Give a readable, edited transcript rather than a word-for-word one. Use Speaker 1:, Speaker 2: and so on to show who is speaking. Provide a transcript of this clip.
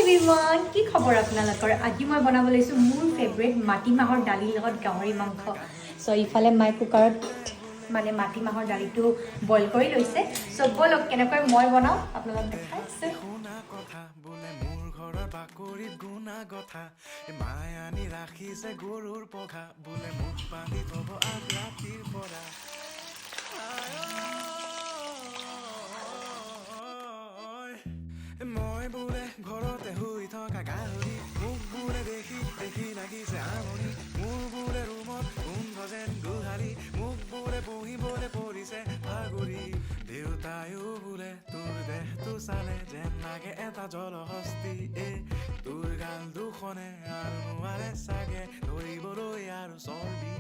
Speaker 1: everyone কি খবৰ আপোনালোকৰ আজি মই বনাব লৈছোঁ মোৰ ফেভৰেট মাটিমাহৰ দালিৰ লগত গাহৰি মাংস চ' ইফালে মাই কুকাৰত মানে মাটিমাহৰ দালিটো বইল কৰি লৈছে চ' বলক কেনেকৈ মই বনাওঁ আপোনালোক দেখাইছে
Speaker 2: বাকৰিত গুণা কথা মায়ে আনি ৰাখিছে গৰুৰ পঘা বোলে মুখ বান্ধি থব আগ ৰাতিৰ পৰা মই বোলে ঘৰতে শুই থকা গাহৰি মোক বোলে দেখি দেখি লাগিছে আমনি মোৰ বোলে ৰুমত গোন্ধ যেন গোহালি মোক বোলে বহিবলৈ পৰিছে ভাগৰি দেউতায়ো বোলে তোৰ দেহটো চালে যেন লাগে এটা জলহস্তি তোৰ গাল দুখনে আৰু নোৱাৰে চাগে ধৰিবলৈ আৰু চৰ্বি